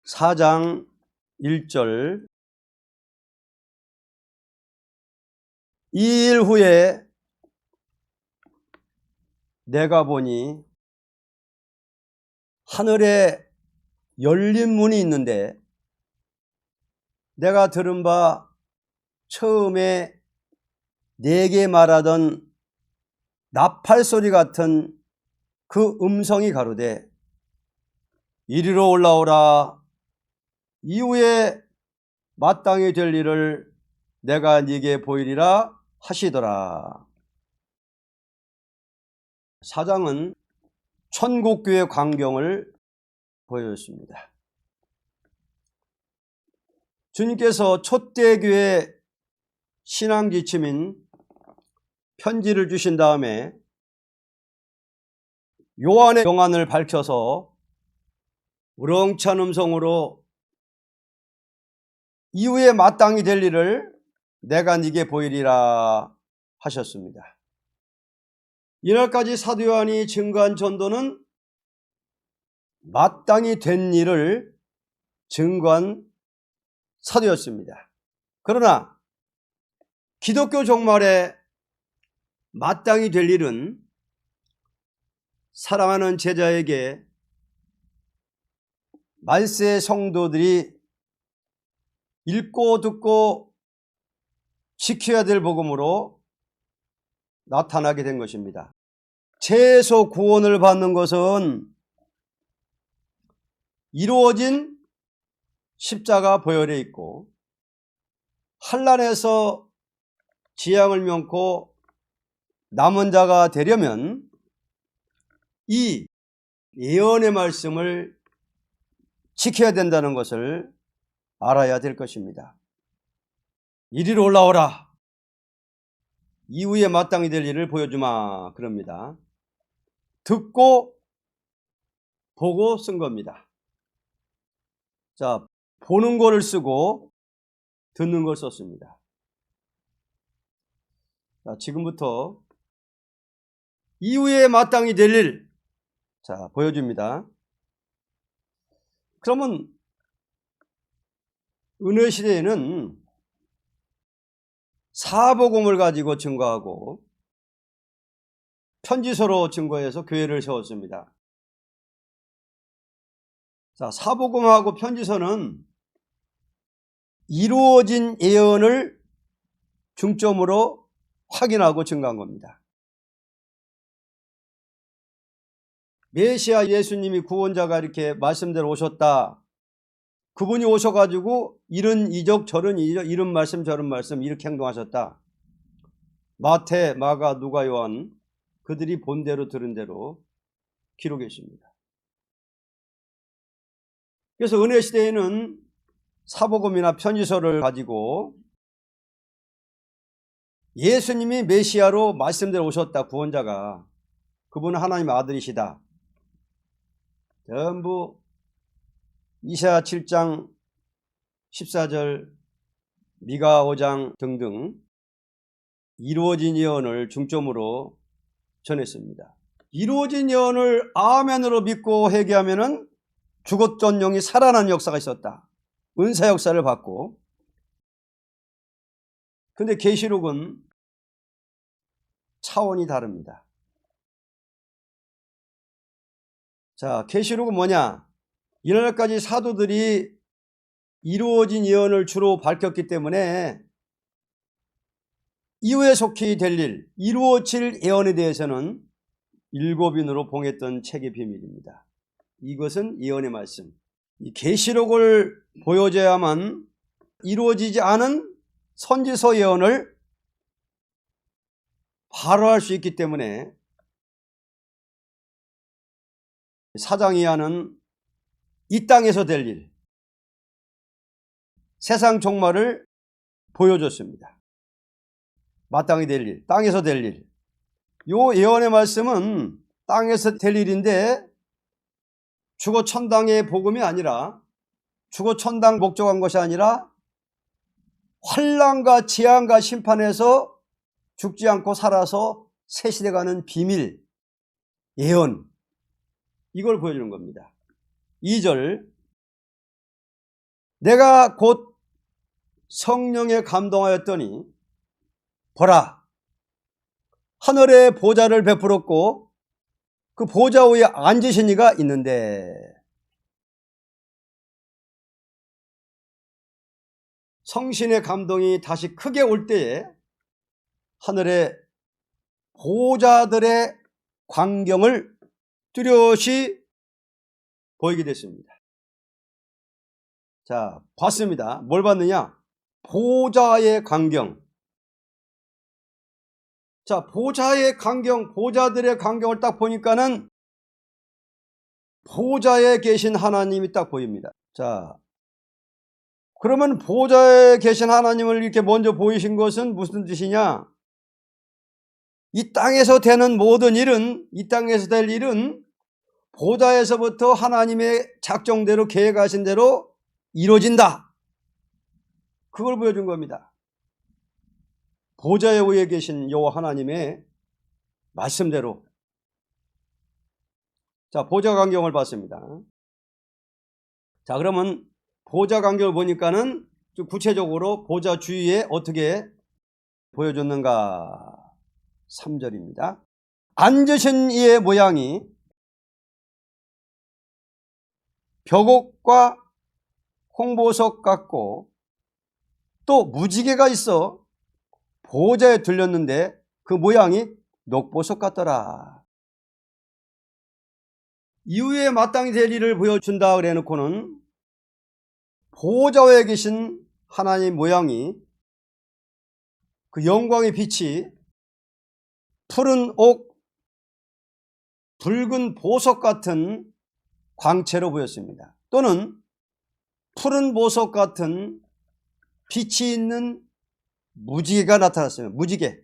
4장 1절. 이 일 후에 내가 보니 하늘에 열린 문이 있는데 내가 들은 바 처음에 내게 말하던 나팔 소리 같은 그 음성이 가로되 이리로 올라오라. 이후에 마땅히 될 일을 내가 네게 보이리라 하시더라. 사장은 천국교회 광경을 보여줬습니다. 주님께서 촛대교회 신앙지침인 편지를 주신 다음에 요한의 영안을 밝혀서 우렁찬 음성으로 이후에 마땅히 될 일을 내가 네게 보이리라 하셨습니다. 이날까지 사도 요한이 증거한 전도는 마땅히 된 일을 증거한 사도였습니다. 그러나 기독교 종말에 마땅히 될 일은 사랑하는 제자에게 말세 성도들이 읽고 듣고 지켜야 될 복음으로 나타나게 된 것입니다. 최소 구원을 받는 것은 이루어진 십자가 보혈에 있고 환난에서 지향을 면코 남은 자가 되려면 이 예언의 말씀을 지켜야 된다는 것을 알아야 될 것입니다. 이리로 올라오라. 이후에 마땅히 될 일을 보여주마. 그럽니다. 듣고 보고 쓴 겁니다. 자, 보는 거를 쓰고 듣는 걸 썼습니다. 자, 지금부터 이후에 마땅히 될 일, 자, 보여줍니다. 그러면 은혜 시대에는 사복음을 가지고 증거하고 편지서로 증거해서 교회를 세웠습니다. 자, 사복음하고 편지서는 이루어진 예언을 중점으로 확인하고 증거한 겁니다. 메시아 예수님이 구원자가 이렇게 말씀대로 오셨다. 그분이 오셔가지고 이런 이적 저런 이적 이런 말씀 저런 말씀 이렇게 행동하셨다. 마태, 마가, 누가, 요한 그들이 본 대로 들은 대로 기록해 있습니다. 그래서 은혜 시대에는 사복음이나 편지서를 가지고 예수님이 메시아로 말씀대로 오셨다. 구원자가 그분은 하나님의 아들이시다. 전부 이사야 7장 14절 미가 5장 등등 이루어진 예언을 중점으로 전했습니다. 이루어진 예언을 아멘으로 믿고 회개하면은 죽었던 영이 살아난 역사가 있었다. 은사 역사를 받고. 근데 계시록은 차원이 다릅니다. 자, 계시록은 뭐냐? 이날까지 사도들이 이루어진 예언을 주로 밝혔기 때문에 이후에 속히 될 일, 이루어질 예언에 대해서는 7인으로 봉했던 책의 비밀입니다. 이것은 예언의 말씀. 이 계시록을 보여줘야만 이루어지지 않은 선지서 예언을 바로 할 수 있기 때문에 사장이야는 이 땅에서 될 일, 세상 종말을 보여줬습니다. 마땅히 될 일, 땅에서 될 일. 요 예언의 말씀은 땅에서 될 일인데 죽어 천당의 복음이 아니라 죽어 천당 목적한 것이 아니라 환난과 재앙과 심판에서 죽지 않고 살아서 새 시대 가는 비밀, 예언 이걸 보여주는 겁니다. 2절 내가 곧 성령에 감동하였더니 보라, 하늘에 보좌를 베풀었고 그 보좌 위에 앉으신 이가 있는데, 성신의 감동이 다시 크게 올 때에 하늘의 보좌들의 광경을 뚜렷이 보이게 됐습니다. 자, 봤습니다. 뭘 봤느냐? 보좌의 광경. 자, 보좌의 광경, 보좌들의 광경을 딱 보니까는 보좌에 계신 하나님이 딱 보입니다. 자, 그러면 보좌에 계신 하나님을 이렇게 먼저 보이신 것은 무슨 뜻이냐? 이 땅에서 되는 모든 일은, 이 땅에서 될 일은 보좌에서부터 하나님의 작정대로 계획하신 대로 이루어진다. 그걸 보여준 겁니다. 보좌에 위에 계신 여호와 하나님의 말씀대로. 자, 보좌 광경을 봤습니다. 자, 그러면 보좌 광경을 보니까는 좀 구체적으로 보좌 주위에 어떻게 보여줬는가? 3절입니다. 앉으신 이의 모양이 벽옥과 홍보석 같고 또 무지개가 있어 보좌에 들렸는데 그 모양이 녹보석 같더라. 이후에 마땅히 될 일을 보여준다 그래 놓고는 보좌에 계신 하나님 모양이, 그 영광의 빛이 푸른 옥, 붉은 보석 같은 광채로 보였습니다. 또는 푸른 보석 같은 빛이 있는 무지개가 나타났습니다. 무지개.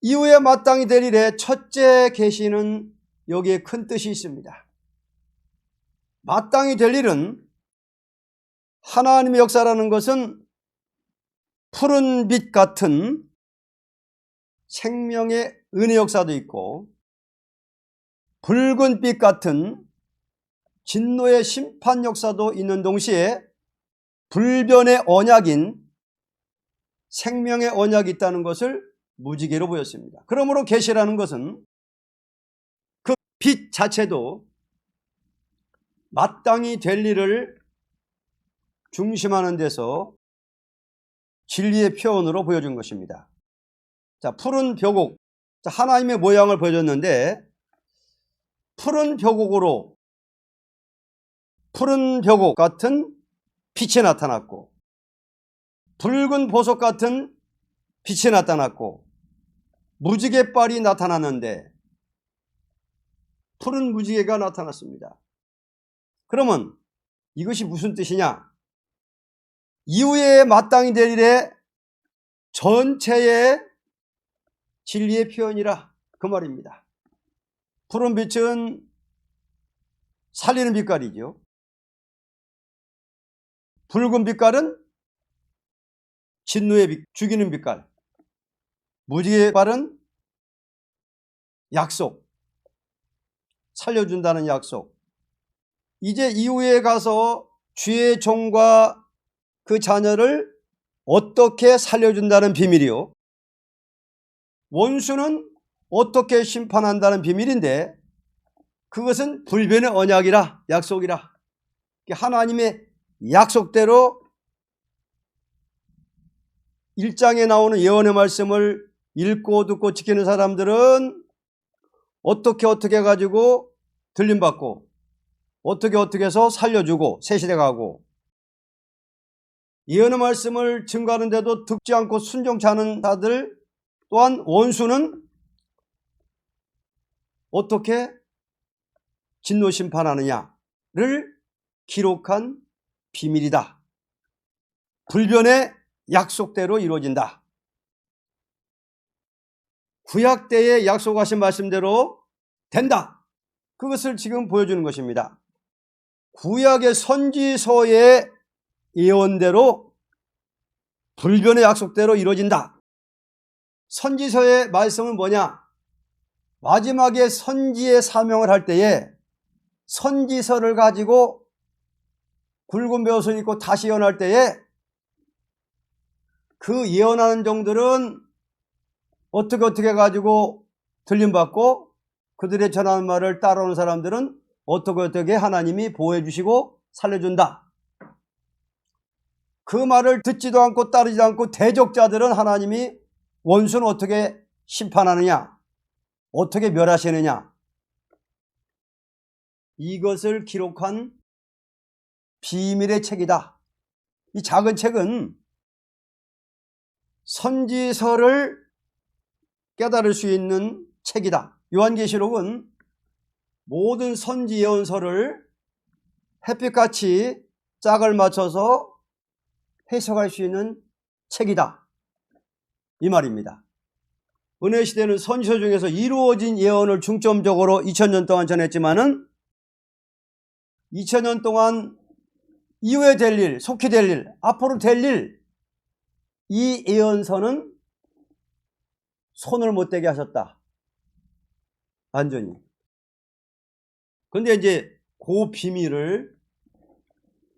이후에 마땅히 될 일에 첫째 계시는 여기에 큰 뜻이 있습니다. 마땅히 될 일은, 하나님의 역사라는 것은 푸른 빛 같은 생명의 은혜 역사도 있고 붉은 빛 같은 진노의 심판 역사도 있는 동시에 불변의 언약인 생명의 언약이 있다는 것을 무지개로 보였습니다. 그러므로 계시라는 것은 그 빛 자체도 마땅히 될 일을 중심하는 데서 진리의 표현으로 보여준 것입니다. 자, 푸른 벽옥. 자, 하나님의 모양을 보여줬는데 푸른 벽옥으로, 푸른 벽옥 같은 빛이 나타났고 붉은 보석 같은 빛이 나타났고 무지개빨이 나타났는데 푸른 무지개가 나타났습니다. 그러면 이것이 무슨 뜻이냐? 이후에 마땅히 될 일에 전체의 진리의 표현이라 그 말입니다. 푸른 빛은 살리는 빛깔이죠. 붉은 빛깔은 진노의 빛, 죽이는 빛깔. 무지개빨은 약속, 살려준다는 약속. 이제 이후에 가서 주의 종과 그 자녀를 어떻게 살려준다는 비밀이요, 원수는 어떻게 심판한다는 비밀인데 그것은 불변의 언약이라, 약속이라. 하나님의 약속대로 1장에 나오는 예언의 말씀을 읽고 듣고 지키는 사람들은 어떻게 해가지고 들림받고 어떻게 해서 살려주고 새시대 가고, 예언의 말씀을 증거하는데도 듣지 않고 순종치 않은 자들 또한 원수는 어떻게 진노 심판하느냐를 기록한 비밀이다. 불변의 약속대로 이루어진다. 구약 때에 약속하신 말씀대로 된다. 그것을 지금 보여주는 것입니다. 구약의 선지서의 예언대로 불변의 약속대로 이루어진다. 선지서의 말씀은 뭐냐? 마지막에 선지의 사명을 할 때에 선지서를 가지고 굵은 벼슬 입고 다시 예언할 때에 그 예언하는 종들은 어떻게 해가지고 들림받고 그들의 전하는 말을 따라오는 사람들은 어떻게 하나님이 보호해 주시고 살려준다. 그 말을 듣지도 않고 따르지도 않고 대적자들은 하나님이 원수는 어떻게 심판하느냐, 어떻게 멸하시느냐, 이것을 기록한 비밀의 책이다. 이 작은 책은 선지서를 깨달을 수 있는 책이다. 요한계시록은 모든 선지 예언서를 햇빛같이 짝을 맞춰서 해석할 수 있는 책이다. 이 말입니다. 은혜시대는 선지서 중에서 이루어진 예언을 중점적으로 2000년 동안 전했지만은 2000년 동안 이후에 될 일, 속히 될 일, 앞으로 될 일, 이 예언서는 손을 못 대게 하셨다. 완전히. 근데 이제 그 비밀을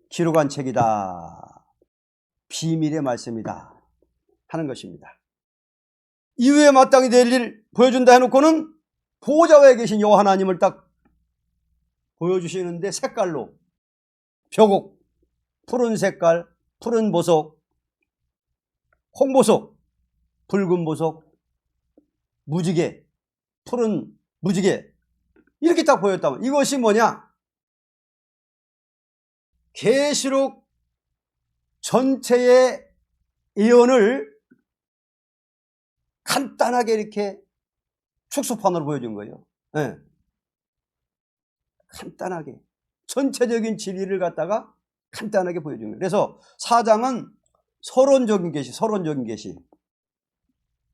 기록한 책이다. 비밀의 말씀이다. 하는 것입니다. 이후에 마땅히 될 일 보여준다 해놓고는 보호자에 계신 여호와 하나님을 딱 보여주시는데 색깔로 벼곡, 푸른 색깔, 푸른 보석, 홍보석, 붉은 보석, 무지개, 푸른 무지개 이렇게 딱 보였다면 이것이 뭐냐? 계시록 전체의 예언을 간단하게 이렇게 축소판으로 보여준 거예요. 네. 간단하게 전체적인 진리를 갖다가 간단하게 보여준 거예요. 그래서 4장은 서론적인 계시,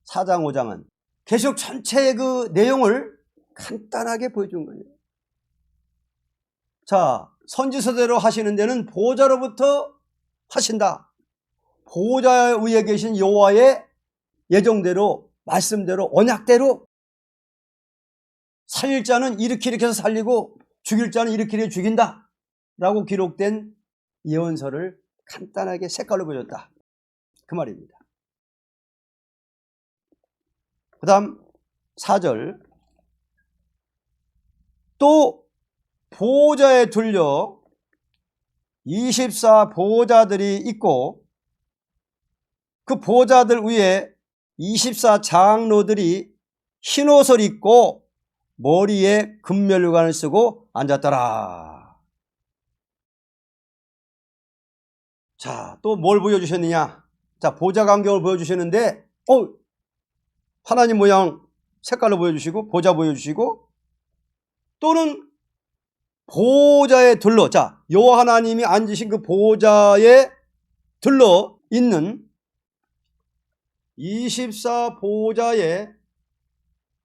4장 5장은 계시록 전체의 그 내용을 간단하게 보여준 거예요. 자, 선지서대로 하시는 데는 보호자로부터 하신다. 보호자 위에 계신 여호와의 예정대로, 말씀대로, 언약대로 살릴 자는 이렇게 해서 살리고 죽일 자는 이렇게 죽인다 라고 기록된 예언서를 간단하게 색깔로 보여줬다. 그 말입니다. 그 다음 4절 또 보호자에 둘려 24 보호자들이 있고 그 보호자들 위에 24 장로들이 흰옷을 입고 머리에 금면류관을 쓰고 앉았더라. 자, 또 뭘 보여주셨느냐? 자, 보좌 광경을 보여주셨는데 하나님 모양 색깔로 보여주시고 보좌 보여주시고 또는 보호자에 둘러, 자, 여호와 하나님이 앉으신 그 보호자에 둘러 있는 24 보호자의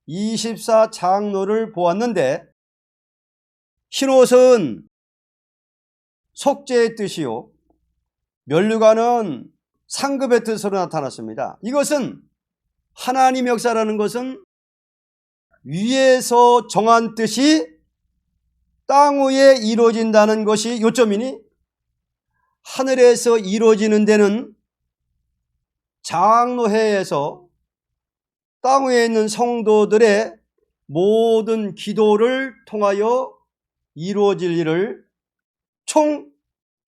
24 장로를 보았는데 흰옷은 속죄의 뜻이요 면류관은 상급의 뜻으로 나타났습니다. 이것은 하나님의 역사라는 것은 위에서 정한 뜻이 땅 위에 이루어진다는 것이 요점이니 하늘에서 이루어지는 데는 장로회에서 땅 위에 있는 성도들의 모든 기도를 통하여 이루어질 일을 총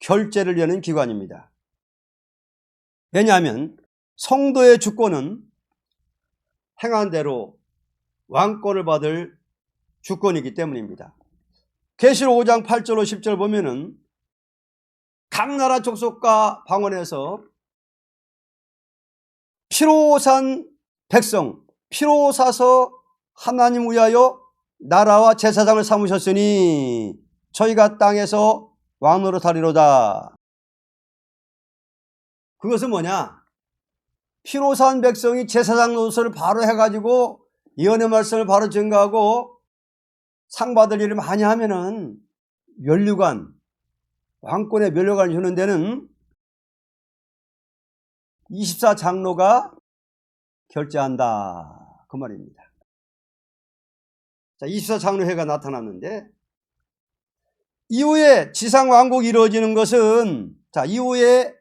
결제를 여는 기관입니다. 왜냐하면 성도의 주권은 행한 대로 왕권을 받을 주권이기 때문입니다. 계시록 5장 8절로 10절 보면은 각 나라 족속과 방언에서 피로 산 백성, 피로 사서 하나님 위하여 나라와 제사장을 삼으셨으니 저희가 땅에서 왕으로 다리로다. 그것은 뭐냐? 피로 산 백성이 제사장 노릇을 바로 해가지고 예언의 말씀을 바로 증거하고 상 받을 일을 많이 하면은 면류관, 왕권의 면류관을 주는 데는 24 장로가 결제한다. 그 말입니다. 자, 24 장로회가 나타났는데 이후에 지상 왕국이 이루어지는 것은, 자, 이후에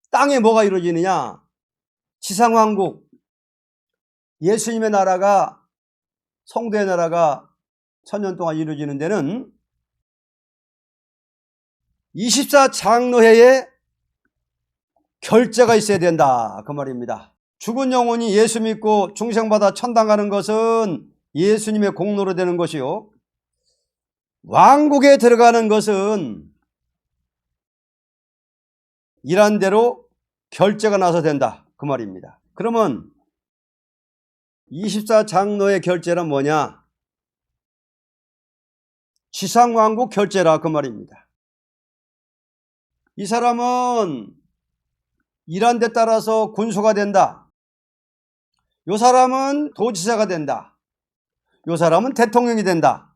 땅에 뭐가 이루어지느냐? 지상 왕국, 예수님의 나라가, 성도의 나라가 천년 동안 이루어지는 데는 24장로회에 결제가 있어야 된다, 그 말입니다. 죽은 영혼이 예수 믿고 중생받아 천당 가는 것은 예수님의 공로로 되는 것이요, 왕국에 들어가는 것은 일한 대로 결제가 나서 된다, 그 말입니다. 그러면 24장로의 결제란 뭐냐? 지상왕국 결제라, 그 말입니다. 이 사람은 일한 데 따라서 군수가 된다. 이 사람은 도지사가 된다. 이 사람은 대통령이 된다.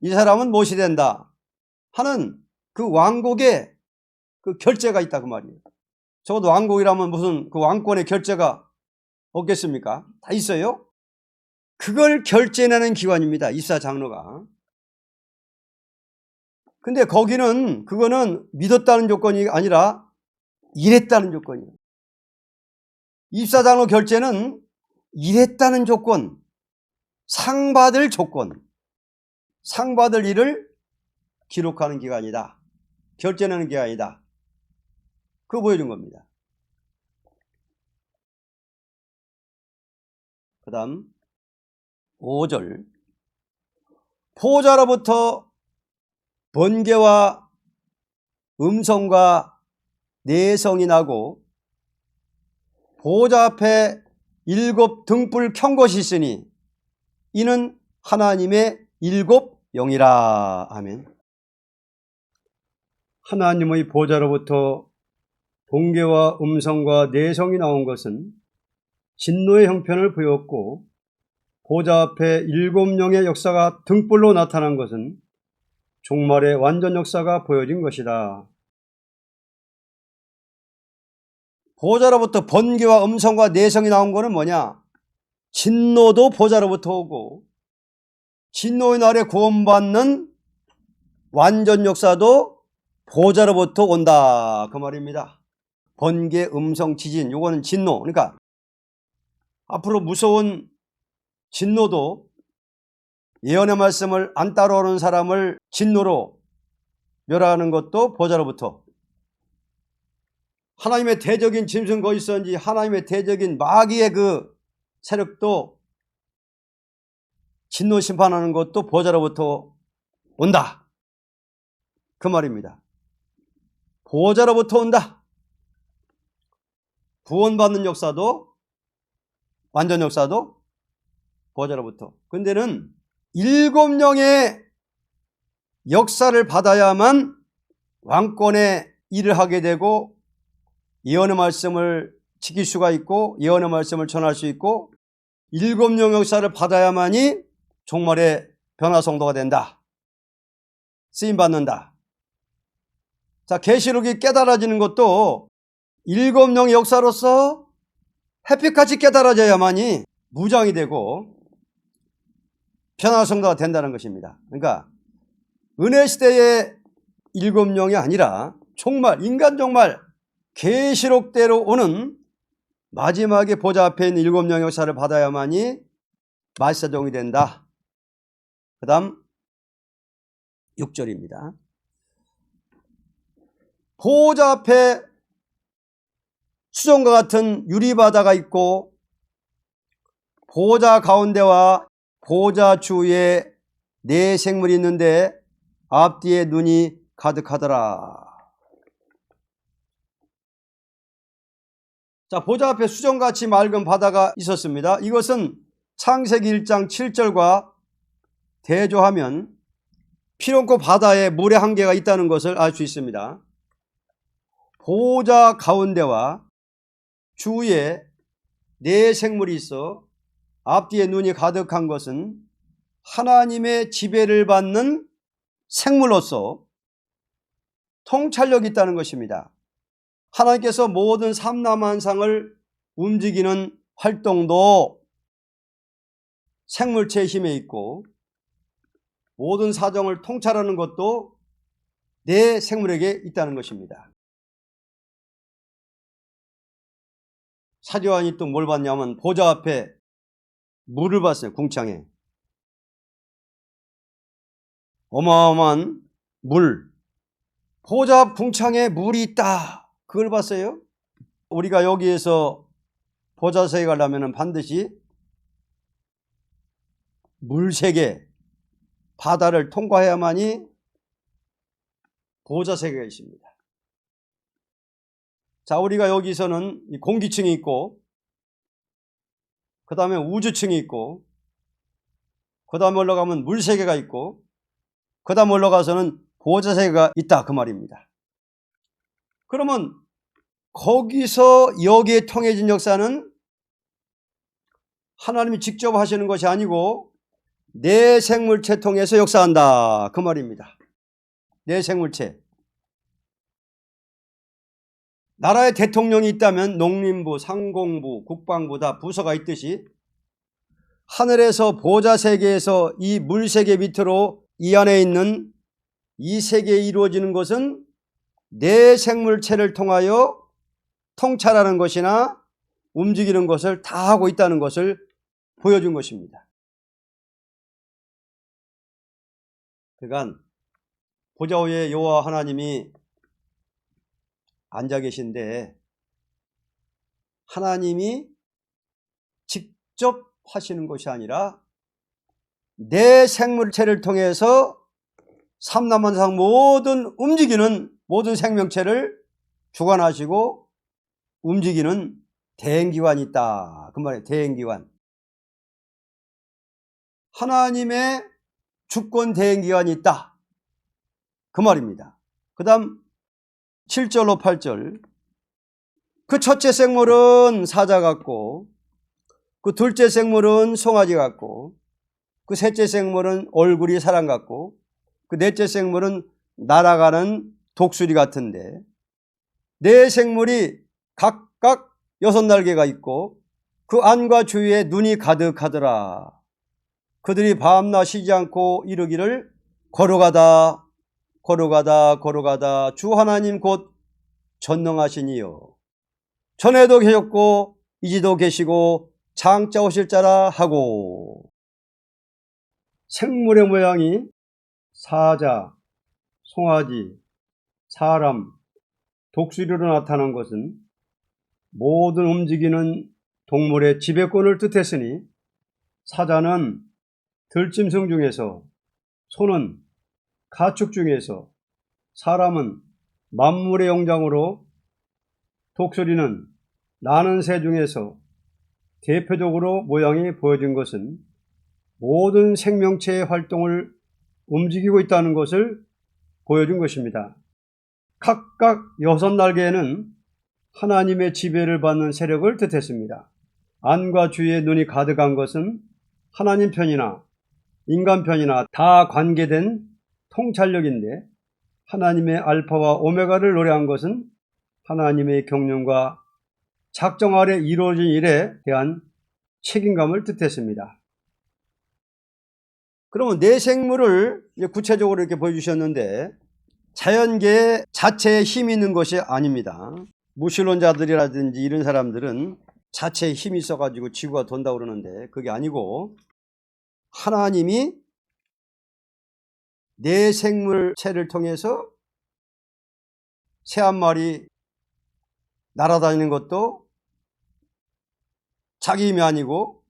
이 사람은 무엇이 된다 하는 그 왕국에 그 결제가 있다, 그 말이에요. 적어도 왕국이라면 무슨 그 왕권의 결제가 없겠습니까? 다 있어요. 그걸 결제내는 기관입니다, 24장로가. 근데 거기는, 그거는 믿었다는 조건이 아니라 일했다는 조건이에요. 24장로 결제는 일했다는 조건, 상 받을 조건, 상 받을 일을 기록하는 기관이다, 결제내는 기관이다, 그거 보여준 겁니다. 그 다음 5절, 보좌로부터 번개와 음성과 내성이 나고 보좌 앞에 7 등불 켠 것이 있으니 이는 하나님의 7 영이라. 아멘. 하나님의 보좌로부터 번개와 음성과 내성이 나온 것은 진노의 형편을 보였고, 보좌 앞에 7 영의 역사가 등불로 나타난 것은 종말의 완전 역사가 보여진 것이다. 보좌로부터 번개와 음성과 내성이 나온 것은 뭐냐? 진노도 보좌로부터 오고, 진노의 날에 구원받는 완전 역사도 보좌로부터 온다, 그 말입니다. 번개, 음성, 지진, 요거는 진노. 그러니까 앞으로 무서운 진노도 예언의 말씀을 안 따라오는 사람을 진노로 멸하는 것도 보좌로부터, 하나님의 대적인 짐승 거기 있었는지 하나님의 대적인 마귀의 그 세력도 진노 심판하는 것도 보좌로부터 온다, 그 말입니다. 보좌로부터 온다. 구원받는 역사도, 완전 역사도 보좌로부터. 근데는 7 영의 역사를 받아야만 왕권의 일을 하게 되고 예언의 말씀을 지킬 수가 있고 예언의 말씀을 전할 수 있고 7 영 역사를 받아야만이 종말의 변화성도가 된다, 쓰임받는다. 자, 계시록이 깨달아지는 것도 7 영의 역사로서 햇빛같이 깨달아져야만이 무장이 되고 변화성도가 된다는 것입니다. 그러니까 은혜 시대의 7 영이 아니라 종말, 인간 종말, 계시록대로 오는 마지막에 보좌 앞에 있는 7 영의 역사를 받아야만이 말세종이 된다. 그 다음 6절입니다. 보좌 앞에 수정과 같은 유리바다가 있고 보좌 가운데와 보좌 주위에 4 생물이 있는데 앞뒤에 눈이 가득하더라. 자, 보좌 앞에 수정같이 맑은 바다가 있었습니다. 이것은 창세기 1장 7절과 대조하면 피nom고 바다에 물의 한계가 있다는 것을 알 수 있습니다. 보좌 가운데와 주위에 4 생물이 있어 앞뒤에 눈이 가득한 것은 하나님의 지배를 받는 생물로서 통찰력이 있다는 것입니다. 하나님께서 모든 삼라만상을 움직이는 활동도 생물체의 힘에 있고 모든 사정을 통찰하는 것도 내 생물에게 있다는 것입니다. 사도요한이 또 뭘 봤냐면 보좌 앞에 물을 봤어요. 궁창에 어마어마한 물, 보좌 앞 궁창에 물이 있다, 그걸 봤어요. 우리가 여기에서 보좌석에 가려면 반드시 물세계, 바다를 통과해야만이 보좌세계가 있습니다. 자, 우리가 여기서는 공기층이 있고, 그 다음에 우주층이 있고, 그 다음에 올라가면 물세계가 있고, 그 다음 올라가서는 보좌세계가 있다, 그 말입니다. 그러면 거기서 여기에 통해진 역사는 하나님이 직접 하시는 것이 아니고 내 생물체 통해서 역사한다, 그 말입니다. 내 생물체. 나라에 대통령이 있다면 농림부, 상공부, 국방부 다 부서가 있듯이 하늘에서 보좌세계에서 이 물세계 밑으로 이 안에 있는 이 세계에 이루어지는 것은 내 생물체를 통하여 통찰하는 것이나 움직이는 것을 다 하고 있다는 것을 보여준 것입니다. 그러니까 보좌 위에 여호와 하나님이 앉아 계신데 하나님이 직접 하시는 것이 아니라 내 생물체를 통해서 삼라만상 모든 움직이는 모든 생명체를 주관하시고 움직이는 대행기관이 있다, 그 말이에요. 대행기관. 하나님의 주권 대행기관이 있다, 그 말입니다. 그 다음 7절로 8절. 그 첫째 생물은 사자 같고, 그 둘째 생물은 송아지 같고, 그 셋째 생물은 얼굴이 사람 같고, 그 넷째 생물은 날아가는 독수리 같은데, 네 생물이 각각 6날개가 있고 그 안과 주위에 눈이 가득하더라. 그들이 밤낮 쉬지 않고 이르기를 걸어가다 걸어가다 걸어가다 주 하나님 곧 전능하시니요 전에도 계셨고 이제도 계시고 장차 오실 자라 하고. 생물의 모양이 사자, 송아지, 사람, 독수리로 나타난 것은 모든 움직이는 동물의 지배권을 뜻했으니 사자는 들짐승 중에서, 소는 가축 중에서, 사람은 만물의 영장으로, 독수리는 나는 새 중에서 대표적으로 모양이 보여진 것은 모든 생명체의 활동을 움직이고 있다는 것을 보여준 것입니다. 각각 6날개에는 하나님의 지배를 받는 세력을 뜻했습니다. 안과 주위에 눈이 가득한 것은 하나님 편이나 인간 편이나 다 관계된 통찰력인데, 하나님의 알파와 오메가를 노래한 것은 하나님의 경륜과 작정 아래 이루어진 일에 대한 책임감을 뜻했습니다. 그러면 내 생물을 구체적으로 이렇게 보여주셨는데 자연계 자체에 힘이 있는 것이 아닙니다. 무신론자들이라든지 이런 사람들은 자체에 힘이 있어가지고 지구가 돈다고 그러는데 그게 아니고 하나님이 내 생물체를 통해서 새 한 마리 날아다니는 것도 자기 힘이 아니고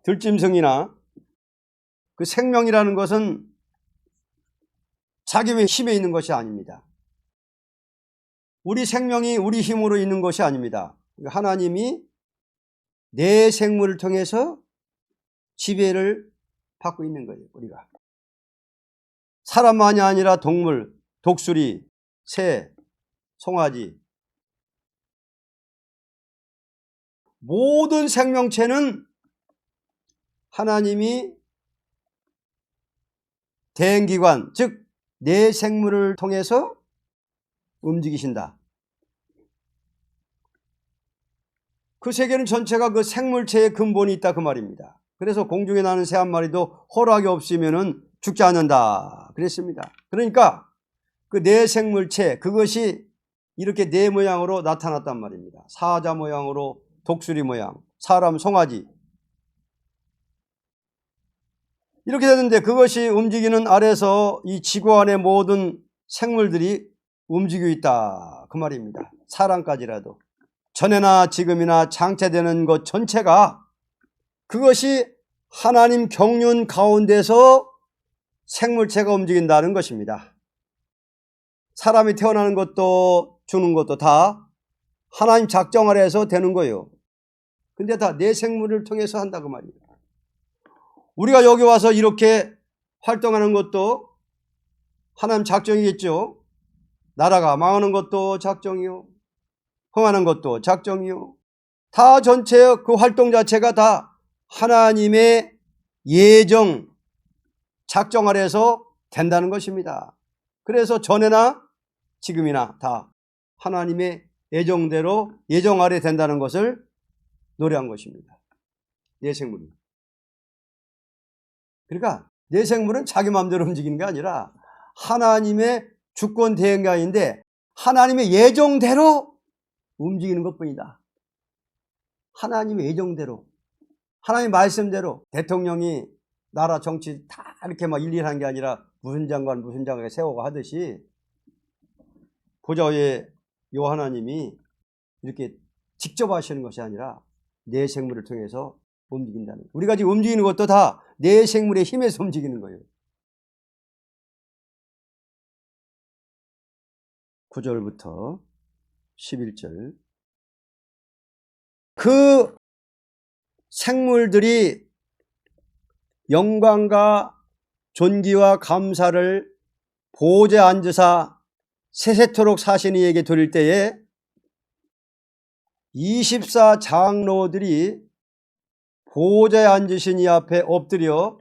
들짐승이나 그 생명이라는 것은 자기 힘에 있는 것이 아닙니다. 우리 생명이 우리 힘으로 있는 것이 아닙니다. 하나님이 내 생물을 통해서 지배를 받고 있는 거예요. 우리가 사람만이 아니라 동물, 독수리, 새, 송아지, 모든 생명체는 하나님이 대행기관, 즉 내 생물을 통해서 움직이신다. 그 세계는 전체가 그 생물체의 근본이 있다, 그 말입니다. 그래서 공중에 나는 새 한 마리도 허락이 없으면 죽지 않는다 그랬습니다. 그러니까 그 네 생물체, 그것이 이렇게 네 모양으로 나타났단 말입니다. 사자 모양으로, 독수리 모양, 사람 송아지. 이렇게 됐는데 그것이 움직이는 아래서 이 지구 안의 모든 생물들이 움직이고 있다 그 말입니다. 사람까지라도. 전에나 지금이나 장체되는 것 전체가 그것이 하나님 경륜 가운데서 생물체가 움직인다는 것입니다. 사람이 태어나는 것도 주는 것도 다 하나님 작정 아래에서 되는 거예요. 근데 다 내 생물을 통해서 한다 그 말이에요. 우리가 여기 와서 이렇게 활동하는 것도 하나님 작정이겠죠. 나라가 망하는 것도 작정이요, 흥하는 것도 작정이요. 다 전체 그 활동 자체가 다 하나님의 예정, 작정 아래에서 된다는 것입니다. 그래서 전에나 지금이나 다 하나님의 예정대로 예정 아래 된다는 것을 노래한 것입니다. 내 생물이. 그러니까 내 생물은 자기 마음대로 움직이는 게 아니라 하나님의 주권 대행자인데 하나님의 예정대로 움직이는 것뿐이다. 하나님의 예정대로, 하나님의 말씀대로. 대통령이 나라 정치 다 이렇게 막 일일이 하는 게 아니라 무슨 장관 세워가 하듯이 보좌의 요 하나님이 이렇게 직접 하시는 것이 아니라 내 생물을 통해서 움직인다는 거예요. 우리가 지금 움직이는 것도 다 내 생물의 힘에서 움직이는 거예요. 9절부터 11절. 그 생물들이 영광과 존귀와 감사를 보좌에 앉으사 세세토록 사신 이에게 드릴 때에 24장로들이 보좌에 앉으신 이 앞에 엎드려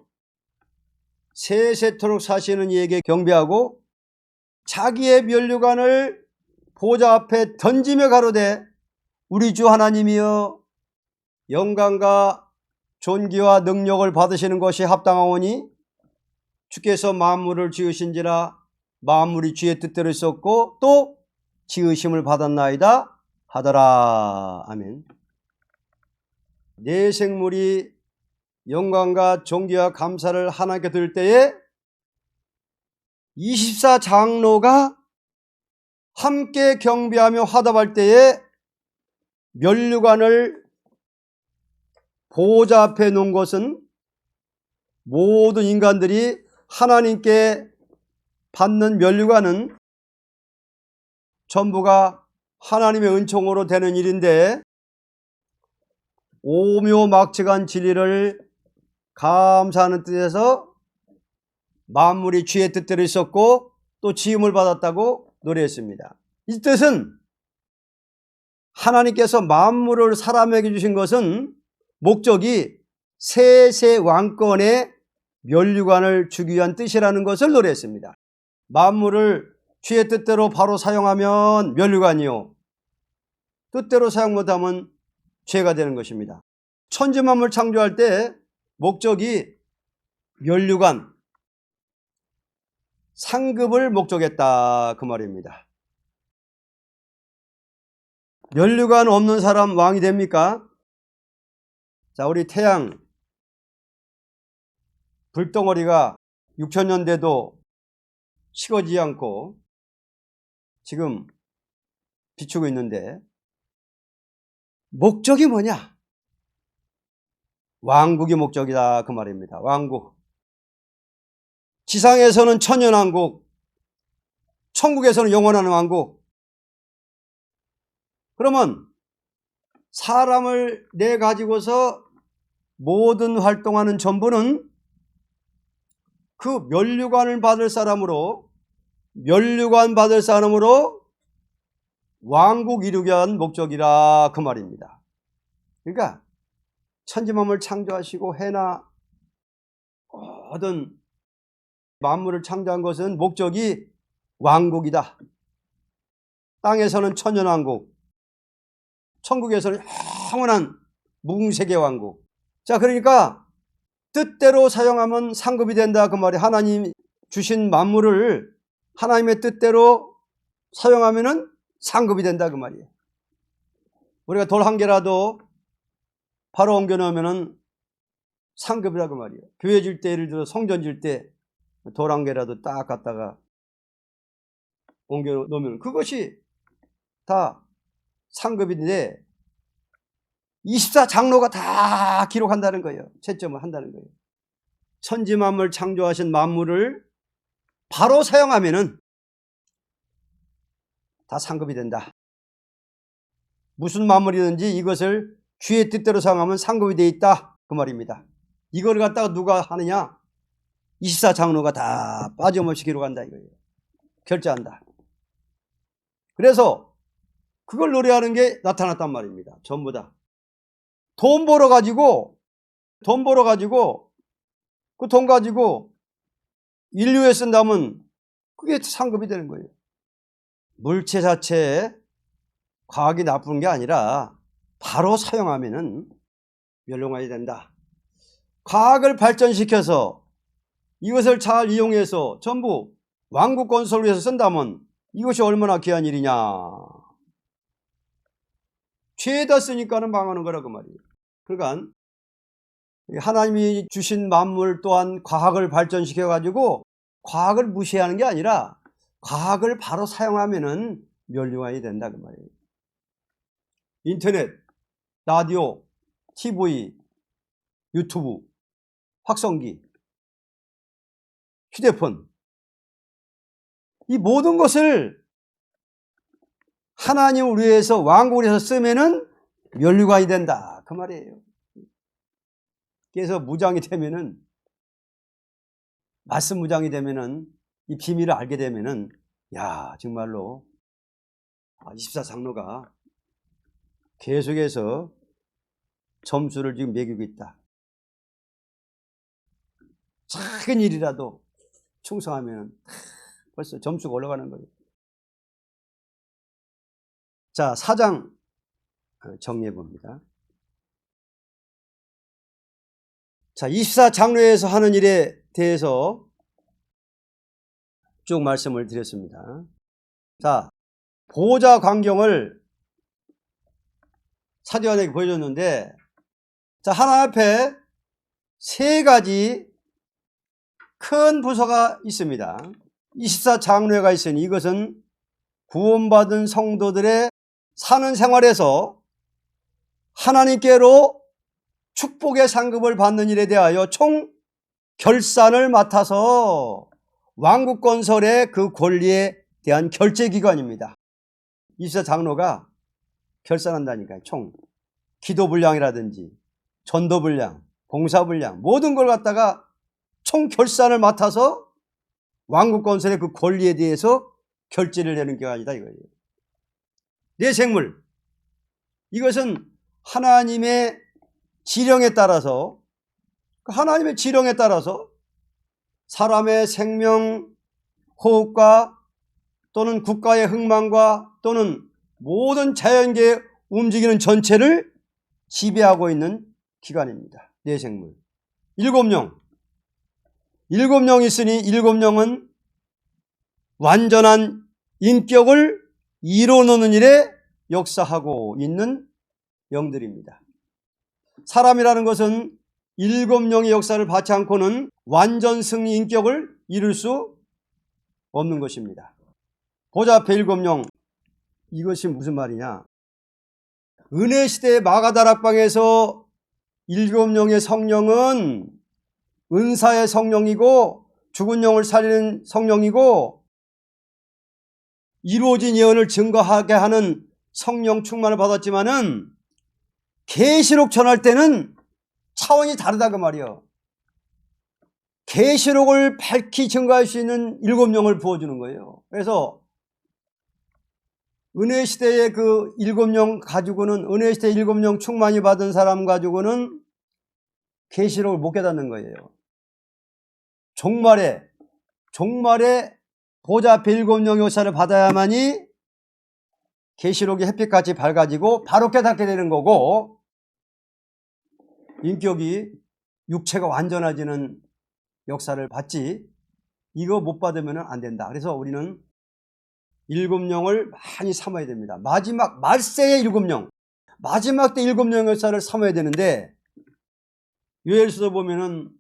세세토록 사시는 이에게 경배하고 자기의 면류관을 보좌 앞에 던지며 가로되 우리 주 하나님이여 영광과 존귀와 능력을 받으시는 것이 합당하오니 주께서 만물을 지으신지라 만물이 주의 뜻대로 있었고 또 지으심을 받았나이다 하더라. 아멘. 내 생물이 영광과 존귀와 감사를 하나님께 드릴 때에 24장로가 함께 경배하며 화답할 때에 면류관을 보좌 앞에 놓은 것은 모든 인간들이 하나님께 받는 면류관은 전부가 하나님의 은총으로 되는 일인데 오묘막측한 진리를 감사하는 뜻에서 만물이 주의 뜻대로 있었고 또 지음을 받았다고 노래했습니다. 이 뜻은 하나님께서 만물을 사람에게 주신 것은 목적이 세세 왕권의 면류관을 주기 위한 뜻이라는 것을 노래했습니다. 만물을 주의 뜻대로 바로 사용하면 면류관이요, 뜻대로 사용 못하면 죄가 되는 것입니다. 천지만물 창조할 때 목적이 면류관, 상급을 목적했다 그 말입니다. 면류관 없는 사람 왕이 됩니까? 자, 우리 태양 불덩어리가 6,000년 돼도 식어지지 않고 지금 비추고 있는데 목적이 뭐냐? 왕국이 목적이다 그 말입니다. 왕국. 지상에서는 천연왕국, 천국에서는 영원한 왕국. 그러면 사람을 내 가지고서 모든 활동하는 전부는 그 면류관을 받을 사람으로, 면류관 받을 사람으로 왕국 이루기 위한 목적이라 그 말입니다. 그러니까 천지만물 창조하시고 해나 모든 만물을 창조한 것은 목적이 왕국이다. 땅에서는 천연왕국, 천국에서는 영원한 무궁세계 왕국. 자, 그러니까 뜻대로 사용하면 상급이 된다 그 말이 하나님 주신 만물을 하나님의 뜻대로 사용하면은 상급이 된다 그 말이에요. 우리가 돌 한 개라도 바로 옮겨 놓으면은 상급이라 그 말이에요. 교회 질 때, 예를 들어 성전 질 때 돌 한 개라도 딱 갖다가 옮겨 놓으면 그것이 다 상급인데 24장로가 다 기록한다는 거예요. 채점을 한다는 거예요. 천지만물 창조하신 만물을 바로 사용하면은 다 상급이 된다. 무슨 만물이든지 이것을 주의 뜻대로 사용하면 상급이 되어 있다 그 말입니다. 이걸 갖다가 누가 하느냐? 24장로가 다 빠짐없이 기록한다 이거예요. 결제한다. 그래서 그걸 노래하는 게 나타났단 말입니다. 전부 다. 돈 벌어가지고 그 돈 가지고 인류에 쓴다면 그게 상급이 되는 거예요. 물체 자체에 과학이 나쁜 게 아니라 바로 사용하면은 멸용하게 된다. 과학을 발전시켜서 이것을 잘 이용해서 전부 왕국 건설을 위해서 쓴다면 이것이 얼마나 귀한 일이냐. 죄에다 쓰니까는 망하는 거라고 말이에요. 그러니까 하나님이 주신 만물 또한 과학을 발전시켜 가지고 과학을 무시하는 게 아니라 과학을 바로 사용하면은 멸류관이 된다 그 말이에요. 인터넷, 라디오, TV, 유튜브, 확성기, 휴대폰 이 모든 것을 하나님을 위해서 왕국을 위해서 쓰면은 멸류관이 된다 그 말이에요. 그래서 무장이 되면은 말씀 무장이 되면은 이 비밀을 알게 되면은 야 정말로 24장로가 계속해서 점수를 지금 매기고 있다. 작은 일이라도 충성하면 벌써 점수가 올라가는 거예요. 자, 4장 정리해 봅니다. 자, 24장로에서 하는 일에 대해서 쭉 말씀을 드렸습니다. 자, 보호자 광경을 사도요한에게 보여줬는데, 자, 하나님 앞에 세 가지 큰 부서가 있습니다. 24장로회가 있으니 이것은 구원받은 성도들의 사는 생활에서 하나님께로 축복의 상급을 받는 일에 대하여 총 결산을 맡아서 왕국 건설의 그 권리에 대한 결제기관입니다. 24장로가 결산한다니까요. 총 기도 분량이라든지 전도 분량, 봉사 분량 모든 걸 갖다가 총 결산을 맡아서 왕국 건설의 그 권리에 대해서 결제를 내는 기관이다 이거예요. 내 생물 이것은 하나님의 지령에 따라서 사람의 생명 호흡과 또는 국가의 흥망과 또는 모든 자연계의 움직이는 전체를 지배하고 있는 기관입니다. 내 생물. 7령 있으니 7령은 완전한 인격을 이뤄놓는 일에 역사하고 있는 영들입니다. 사람이라는 것은 7영의 역사를 받지 않고는 완전 승리 인격을 이룰 수 없는 것입니다. 보좌 앞에 7영 이것이 무슨 말이냐? 은혜 시대의 마가다락방에서 7영의 성령은 은사의 성령이고 죽은 영을 살리는 성령이고 이루어진 예언을 증거하게 하는 성령 충만을 받았지만은 계시록 전할 때는 차원이 다르다 그 말이요. 계시록을 밝히 증거할 수 있는 7영을 부어주는 거예요. 그래서 은혜 시대의 그 7영 가지고는 은혜 시대 7영 충만히 받은 사람 가지고는 계시록을 못 깨닫는 거예요. 종말에 보좌 앞에 7영의 역사를 받아야만이 계시록이 햇빛같이 밝아지고 바로 깨닫게 되는 거고 인격이 육체가 완전해지는 역사를 받지 이거 못 받으면 안 된다. 그래서 우리는 일곱 영을 많이 삼아야 됩니다. 마지막 말세의 일곱 영, 마지막 때 일곱 영의 역사를 삼아야 되는데, 요엘서도 보면은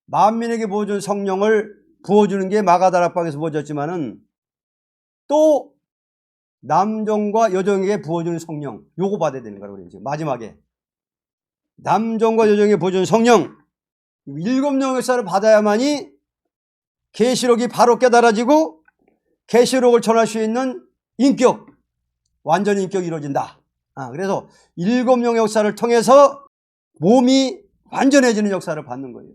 만민에게 부어준 성령을 부어주는 게 마가다락방에서 부어졌지만은 또 남종과 여종에게 부어주는 성령, 요거 받아야 되는 거라고 그래요. 지금 마지막에 남종과 여종에게 부어주는 성령, 일곱 영의 역사를 받아야만이 계시록이 바로 깨달아지고 계시록을 전할 수 있는 인격, 완전 인격이 이루어진다. 그래서 일곱 영의 역사를 통해서 몸이 완전해지는 역사를 받는 거예요.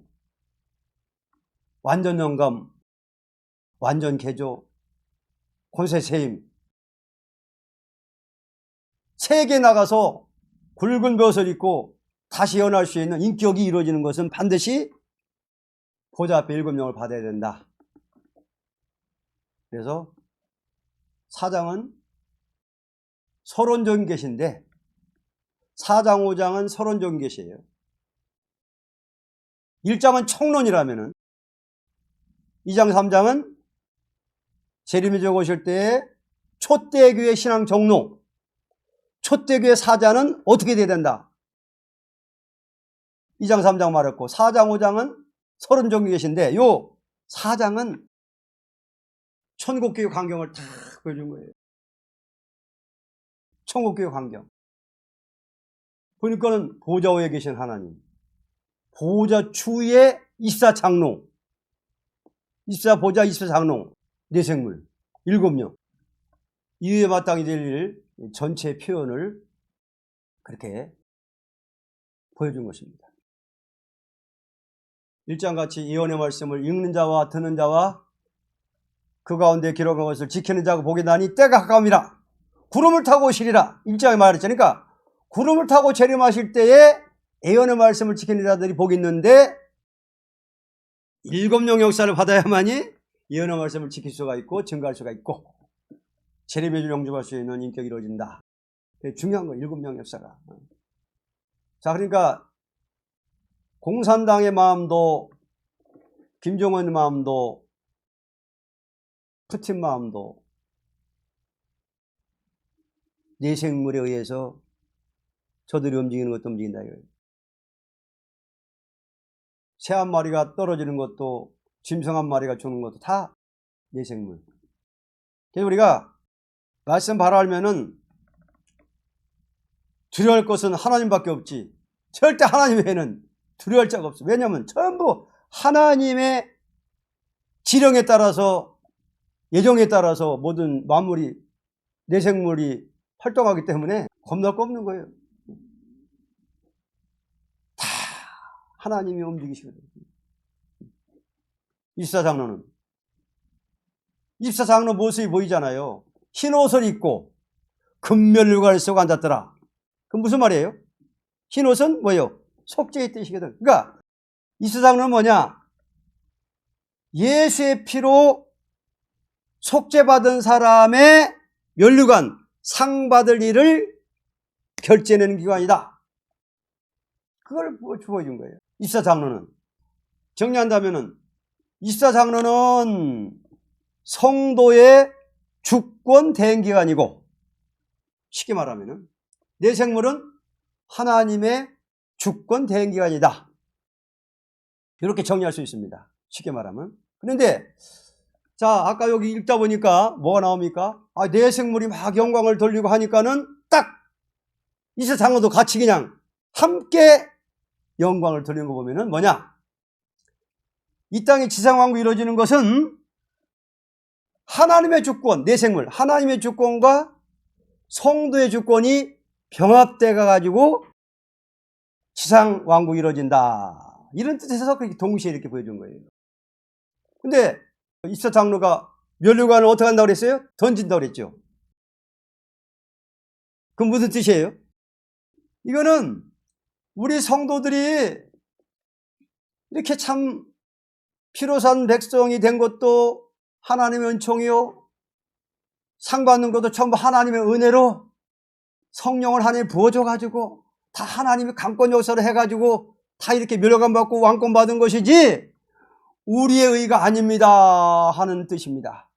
완전 영감, 완전 개조, 권세 세임. 세계 나가서 굵은 벼슬 입고 다시 연할 수 있는 인격이 이루어지는 것은 반드시 보좌 앞에 일곱 영을 받아야 된다. 그래서 사장은 서론적인 계시인데 4장 5장은 서론적인 계시예요. 1장은 총론이라면은 2장 3장은 재림이 적으실 때에 초대교회 신앙 정로, 초대교회 사자는 어떻게 돼야 된다. 2장 3장 말했고 4장 5장은 서론적인 계시인데 요 4장은 천국교회 광경을 다 보여준 거예요. 천국교회 광경. 보니까는 보좌 위에 계신 하나님, 보좌 추에 24장로, 24보좌 24장로, 내생물, 7명. 이에 마땅히 될 일 전체 표현을 그렇게 보여준 것입니다. 1장같이 예언의 말씀을 읽는 자와 듣는 자와 그 가운데 기록한 것을 지키는 자가 보게 나니 때가 가까움이라. 구름을 타고 오시리라. 1장에 말했잖아요. 그러니까 구름을 타고 재림하실 때에 예언의 말씀을 지키는 자들이 복이 있는데 일곱 영 역사를 받아야만이 예언의 말씀을 지킬 수가 있고 증거할 수가 있고 재림의 주 영접할 수 있는 인격이 이루어진다. 중요한 거 일곱 영 역사가. 자, 그러니까 공산당의 마음도 김정은의 마음도 푸틴 마음도 내생물에 의해서 저들이 움직이는 것도 움직인다 이거예요. 새 한 마리가 떨어지는 것도 짐승 한 마리가 죽는 것도 다 내생물. 그래서 우리가 말씀 바로 알면은 두려워할 것은 하나님밖에 없지. 절대 하나님 외에는 두려워할 자가 없어. 왜냐하면 전부 하나님의 지령에 따라서 예정에 따라서 모든 만물이 내생물이 활동하기 때문에 겁날 거 없는 거예요. 다 하나님이 움직이시거든요. 24장로는 24장로 모습이 보이잖아요. 흰 옷을 입고 금면류관을 쓰고 앉았더라. 그럼 무슨 말이에요? 흰 옷은 뭐예요? 속죄의 뜻이거든. 그러니까 24장로는 뭐냐? 예수의 피로 속죄받은 사람의 면류관, 상 받을 일을 결제내는 기관이다. 그걸 보여준 거예요. 24장로는. 정리한다면은 24장로는 성도의 주권 대행기관이고, 쉽게 말하면은 내생물은 하나님의 주권 대행기관이다. 이렇게 정리할 수 있습니다. 쉽게 말하면. 그런데 자, 아까 여기 읽다 보니까 뭐가 나옵니까? 내생물이 막 영광을 돌리고 하니까는 딱 24장로도 같이 그냥 함께 영광을 돌리는 거 보면은 뭐냐? 이 땅의 지상왕국이 이루어지는 것은 하나님의 주권, 내생물, 하나님의 주권과 성도의 주권이 병합돼 가지고 지상왕국이 이루어진다. 이런 뜻에서 그렇게 동시에 이렇게 보여준 거예요. 근데 24장로가 면류관을 어떻게 한다고 그랬어요? 던진다고 그랬죠. 그럼 무슨 뜻이에요? 이거는 우리 성도들이 이렇게 참 피로 산 백성이 된 것도 하나님의 은총이요, 상 받는 것도 전부 하나님의 은혜로 성령을 하나님이 부어줘가지고 다 하나님이 강권 역사를 해가지고 다 이렇게 면류관 받고 왕권 받은 것이지, 우리의 의가 아닙니다 하는 뜻입니다.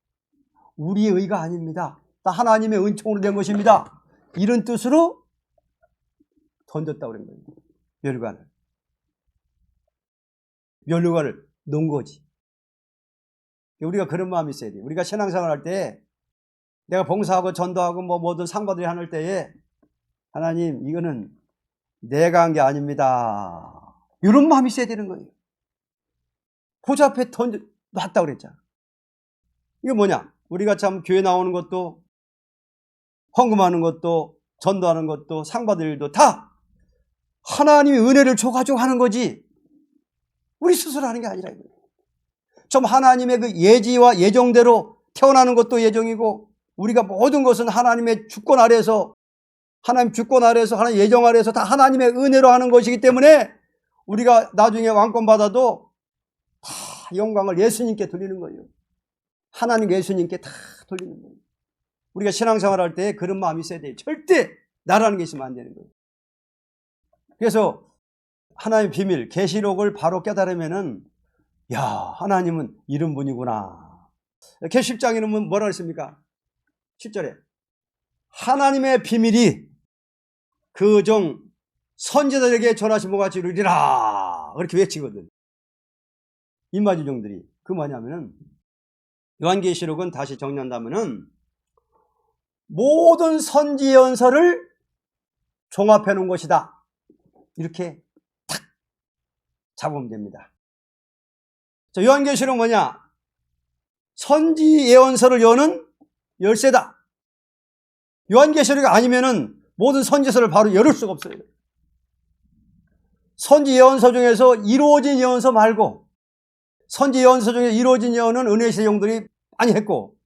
우리의 의가 아닙니다. 다 하나님의 은총으로 된 것입니다. 이런 뜻으로 던졌다고 그런 거예요. 멸류관을 놓은 거지. 우리가 그런 마음이 있어야 돼요. 우리가 신앙생활 할 때 내가 봉사하고 전도하고 뭐든 상받으려 하는 때에 하나님 이거는 내가 한 게 아닙니다. 이런 마음이 있어야 되는 거예요. 보좌 앞에 놨다고 그랬잖아. 이거 뭐냐? 우리가 참 교회 나오는 것도 헌금하는 것도 전도하는 것도 상받을 일도 다 하나님이 은혜를 줘가지고 하는 거지 우리 스스로 하는 게 아니라 이거예요. 좀 하나님의 그 예지와 예정대로 태어나는 것도 예정이고 우리가 모든 것은 하나님의 주권 아래에서 하나님 주권 아래에서 하나님 예정 아래에서 다 하나님의 은혜로 하는 것이기 때문에 우리가 나중에 왕권 받아도 다 영광을 예수님께 돌리는 거예요. 하나님 예수님께 다 돌리는 거예요. 우리가 신앙생활 할 때 그런 마음이 있어야 돼요. 절대 나라는 게 있으면 안 되는 거예요. 그래서 하나님의 비밀 계시록을 바로 깨달으면은 야 하나님은 이런 분이구나. 계시록 10장에는 뭐라 했습니까? 10절에 하나님의 비밀이 그 종 선지자들에게 전하신 것 같이 이루리라 그렇게 외치거든. 인마지종들이. 그 뭐냐면은 요한계시록은 다시 정리한다면은 모든 선지 예언서를 종합해 놓은 것이다. 이렇게 탁 잡으면 됩니다. 자, 요한계시록 뭐냐? 선지 예언서를 여는 열쇠다. 요한계시록이 아니면은 모든 선지서를 바로 열을 수가 없어요. 선지 예언서 중에서 이루어진 예언서 말고 선지 예언서 중에 이루어진 예언은 은혜시대 종들이 많이 했고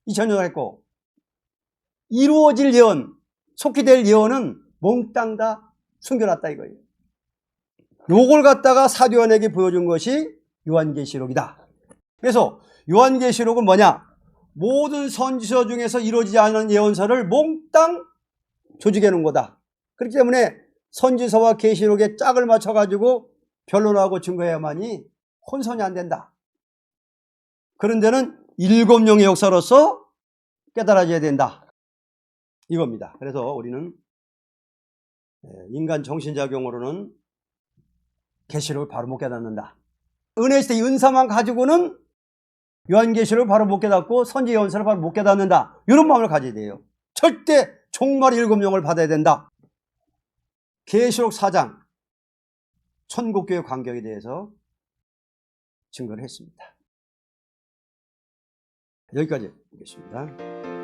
2000년 했고 이루어질 예언, 속히 될 예언은 몽땅 다 숨겨놨다 이거예요. 요걸 갖다가 사도 요한에게 보여준 것이 요한계시록이다. 그래서 요한계시록은 뭐냐? 모든 선지서 중에서 이루어지지 않은 예언서를 몽땅 조직해 놓은 거다. 그렇기 때문에 선지서와 계시록에 짝을 맞춰가지고 변론하고 증거해야만이 혼선이 안 된다. 그런 데는 7영의 역사로서 깨달아져야 된다. 이겁니다. 그래서 우리는 인간 정신작용으로는 계시록을 바로 못 깨닫는다. 은혜시대 은사만 가지고는 요한계시록을 바로 못 깨닫고 선지 예언서를 바로 못 깨닫는다. 이런 마음을 가져야 돼요. 절대 종말 7영을 받아야 된다. 계시록 4장 천국교회 관계에 대해서 증거를 했습니다. 여기까지 보겠습니다.